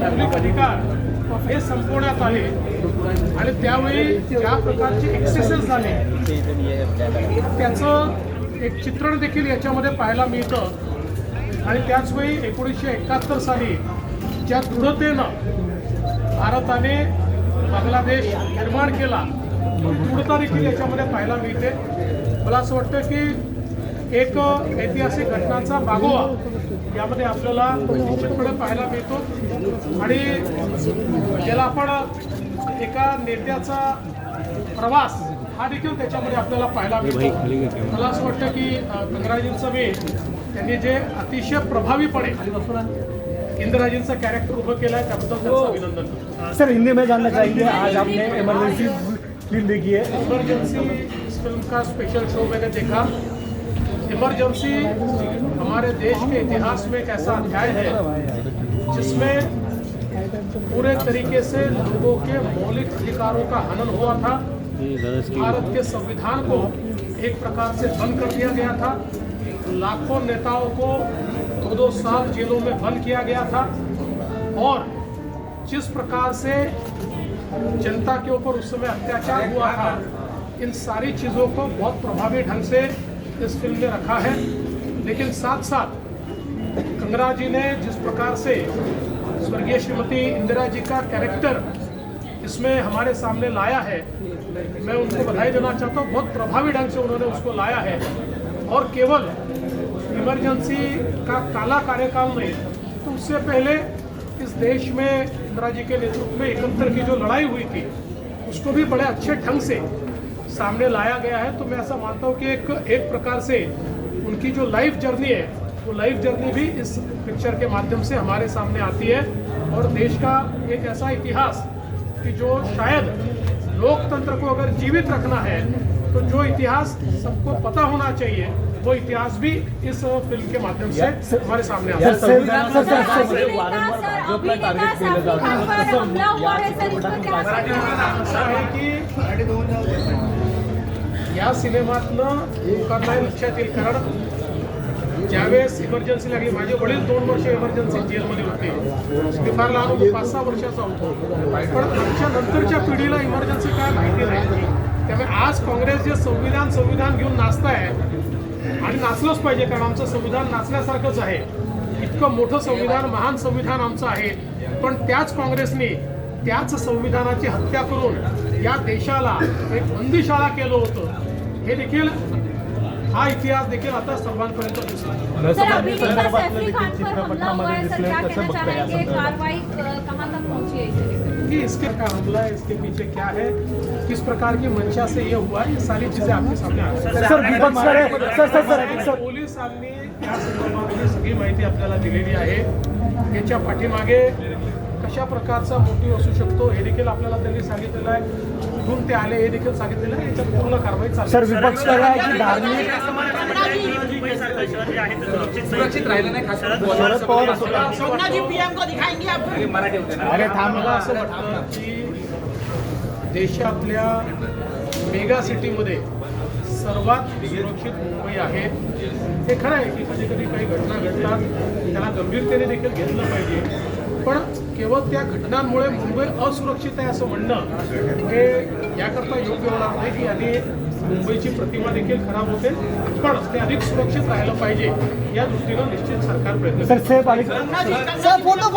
मौलिक अधिकार हे संपवण्यात आले आणि त्यावेळी ज्या प्रकारचे एक्सेसेस झाले त्याचं एक चित्रण देखील याच्यामध्ये पाहायला मिळतं। आणि त्याचवेळी 1971 साली ज्या दृढतेनं भारताने बांगलादेश निर्माण केला ती दृढता देखील याच्यामध्ये पाहायला मिळते। मला असं वाटतं की एक ऐतिहासिक घटनांचा मागोवा यामध्ये आपल्याला निश्चितपणे पाहायला मिळतो आणि ज्याला आपण एका नेत्याचा प्रवास हा देखील त्याच्यामध्ये आपल्याला पाहायला मिळतो। मला असं वाटतं की कंगराजींचं मी त्यांनी जे अतिशय प्रभावीपणे इंदिराजींचं कॅरेक्टर उभं केलं आहे त्याबद्दल त्यांचं अभिनंदन करतो। सर हिंदी में जानना चाहेंगे, आज आपने इमरजेंसी फिल्म देखी है। इमरजेंसी इस फिल्म का स्पेशल शो मैंने देखा। इमरजेंसी हमारे देश के इतिहास में एक ऐसा अध्याय है जिसमें पूरे तरीके से लोगों के मौलिक अधिकारों का हनन हुआ था। भारत के संविधान को एक प्रकार से बंद कर दिया गया था। लाखों नेताओं को 2-2 साल जेलों में बंद किया गया था और जिस प्रकार से जनता के ऊपर उस समय अत्याचार हुआ था, इन सारी चीज़ों को बहुत प्रभावी ढंग से इस फिल्म में रखा है। लेकिन साथ साथ कंगरा जी ने जिस प्रकार से स्वर्गीय श्रीमती इंदिरा जी का कैरेक्टर इसमें हमारे सामने लाया है, मैं उनको बधाई देना चाहता हूँ। बहुत प्रभावी ढंग से उन्होंने उसको लाया है और केवल इमरजेंसी का काला कार्यकाल नहीं, तो उससे पहले इस देश में इंदिरा जी के नेतृत्व में 71 की जो लड़ाई हुई थी उसको भी बड़े अच्छे ढंग से सामने लाया गया है। तो मैं ऐसा मानता हूँ कि एक प्रकार से उनकी जो लाइफ जर्नी है वो लाइफ जर्नी भी इस पिक्चर के माध्यम से हमारे सामने आती है और देश का एक ऐसा इतिहास कि जो शायद लोकतंत्र को अगर जीवित रखना है तो जो इतिहास सबको पता होना चाहिए वो इतिहास भी इस फिल्म के माध्यम से हमारे सामने आता है। असं आहे की या सिनेमातनं लोकांना लक्षात येईल, कारण ज्यावेळेस इमर्जन्सी लागली, माझे वडील 2 वर्ष इमर्जन्सी जेलमध्ये होते, मी फार लहान होतो, 5-6 वर्षाचा होतो, पण आमच्या नंतरच्या पिढीला इमर्जन्सी काय माहिती नाही। त्यामुळे आज काँग्रेस जे संविधान घेऊन नाचताय आणि नाचलंच पाहिजे, कारण आमचं संविधान नाचण्यासारखंच आहे। इतकं मोठं संविधान, महान संविधान आमचं आहे, पण त्याच काँग्रेसने त्याच संविधानाची हत्या करून या देशाला एक बंदीशाळा केलं होतं। हे देखील हा इतिहास देखील आता सर्वांपर्यंत दिसला। कि इसके का हमला है, इसके पीछे क्या है, किस प्रकार की मंशा से ये हुआ, ये सारी चीजें आपके सामने आ रही हैं। पोलिसांनी या संदर्भातली सगळी माहिती आपल्याला दिलेली आहे। याच्या पाठीमागे कशा प्रकारचा मोटिव्ह असू शकतो हे देखील आपल्याला त्यांनी सांगितलेलं आहे, कुठून ते आले हे देखील सांगितलेलं आहे। याच्यात पूर्ण कारवाई चालू सर विपक्ष कर रहा है की धार्मिक सुरक्षित राहिलं नाही, खास शरद पवार सोमनाथ जी पीएम को दिखाएंगे आप। मराठी होते ना। अरे थांबला असं वाटतं की देशातल्या मेगा सिटीमध्ये सर्वात सुरक्षित मुंबई आहे। हे खरं आहे की कधी कधी काही घटना घडतात, त्याला गंभीरतेने देखील घेतलं पाहिजे, पण केवळ त्या घटनांमुळे मुंबई असुरक्षित आहे असं म्हणणं हे याकरता योग्य होणार नाही की आणि मुंबईची प्रतिमा देखील खराब होते, पण ते अधिक सुरक्षित राहिलं पाहिजे या दृष्टीनं निश्चित सरकार प्रयत्न सर सेफ सर फोटो